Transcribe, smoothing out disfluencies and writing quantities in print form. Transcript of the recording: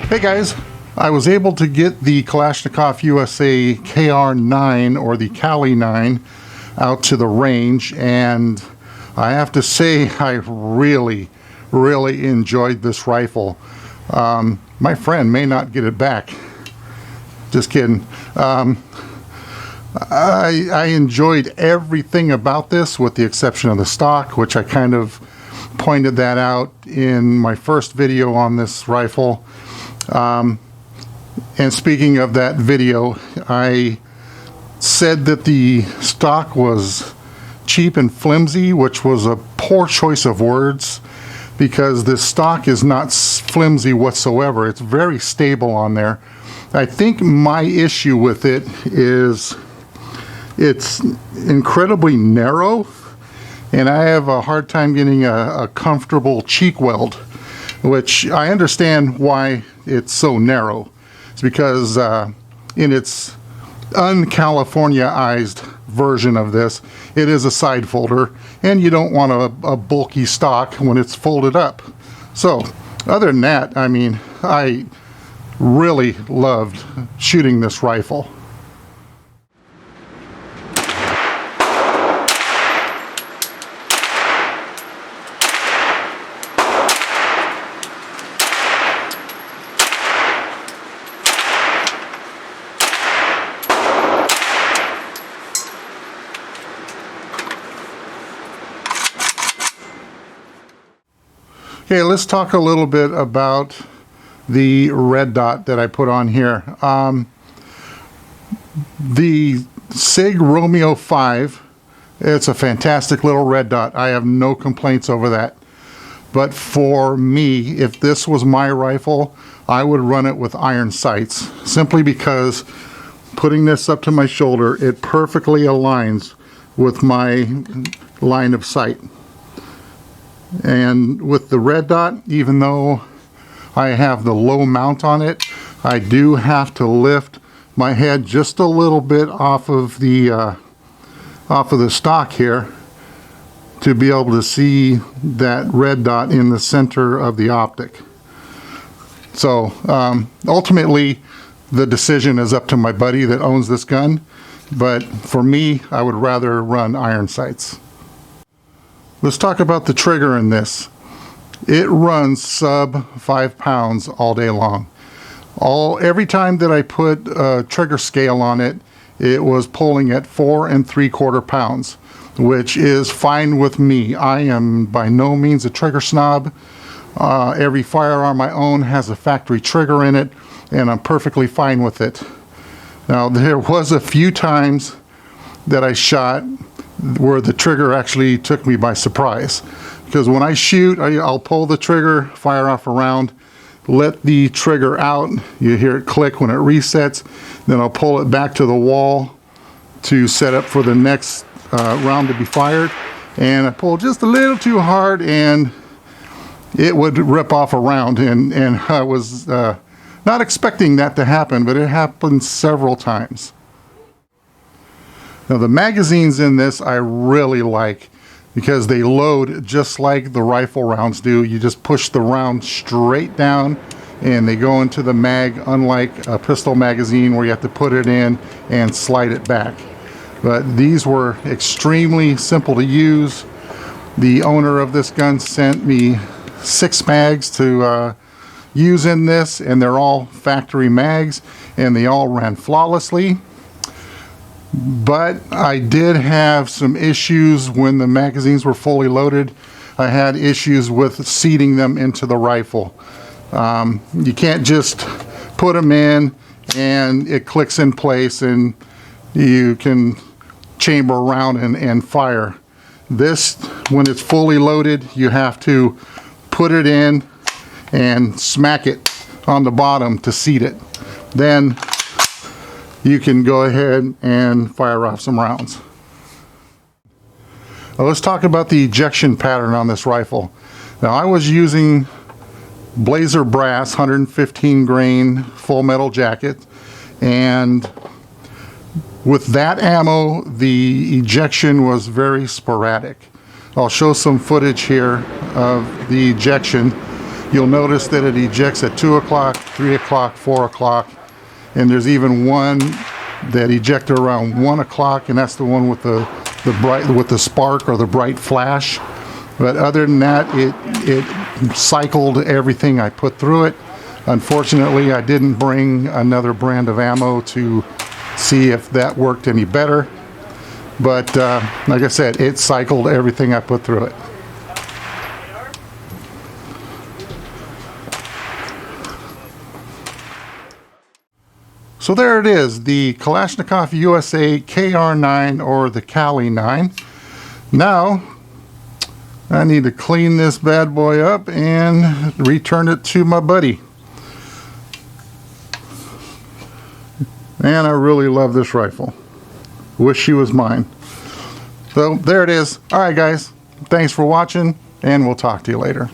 Hey guys, I was able to get the Kalashnikov USA KR-9 or the KALI-9 out to the range, and I have to say I really enjoyed this rifle. My friend may not get it back. Just kidding. I enjoyed everything about this with the exception of the stock, which I kind of pointed that out in my first video on this rifle. And speaking of that video, I said that the stock was cheap and flimsy, which was a poor choice of words because this stock is not flimsy whatsoever. It's very stable on there. I think my issue with it is it's incredibly narrow, and I have a hard time getting a comfortable cheek weld, which I understand why it's so narrow. It's because in its un-Californiaized version of this, it is a side folder, and you don't want a bulky stock when it's folded up. So other than that, I mean, I really loved shooting this rifle. Okay, let's talk a little bit about the red dot that I put on here. The SIG Romeo 5, it's a fantastic little red dot. I have no complaints over that. But for me, if this was my rifle, I would run it with iron sights, simply because putting this up to my shoulder, it perfectly aligns with my line of sight. And with the red dot, even though I have the low mount on it, I do have to lift my head just a little bit off of the stock here to be able to see that red dot in the center of the optic. So ultimately, the decision is up to my buddy that owns this gun, but for me, I would rather run iron sights. Let's talk about the trigger in this. It runs sub 5 pounds all day long. Every time that I put a trigger scale on it, it was pulling at 4 3/4 pounds, which is fine with me. I am by no means a trigger snob. Every firearm I own has a factory trigger in it, and I'm perfectly fine with it. Now, there was a few times that I shot where the trigger actually took me by surprise, because when I shoot, I'll pull the trigger, fire off a round, let the trigger out, you hear it click when it resets, then I'll pull it back to the wall to set up for the next round to be fired, and I pull just a little too hard and it would rip off a round, and I was not expecting that to happen, but it happened several times. Now, the magazines in this I really like because they load just like the rifle rounds do. You just push the round straight down and they go into the mag, unlike a pistol magazine where you have to put it in and slide it back. But these were extremely simple to use. The owner of this gun sent me 6 mags to use in this, and they're all factory mags, and they all ran flawlessly. But I did have some issues when the magazines were fully loaded. I had issues with seating them into the rifle. You can't just put them in and it clicks in place and you can chamber around and fire. This, when it's fully loaded, you have to put it in and smack it on the bottom to seat it. Then you can go ahead and fire off some rounds. Now let's talk about the ejection pattern on this rifle. Now I was using Blazer brass 115 grain full metal jacket, and with that ammo the ejection was very sporadic. I'll show some footage here of the ejection. You'll notice that it ejects at 2 o'clock, 3 o'clock, 4 o'clock, and there's even one that ejected around 1 o'clock, and that's the one with the bright, with the spark or the bright flash. But other than that, it cycled everything I put through it. Unfortunately, I didn't bring another brand of ammo to see if that worked any better. But like I said, it cycled everything I put through it. So there it is, the Kalashnikov USA KR-9, or the KALI-9. Now, I need to clean this bad boy up and return it to my buddy. And I really love this rifle. Wish she was mine. So there it is. All right, guys. Thanks for watching, and we'll talk to you later.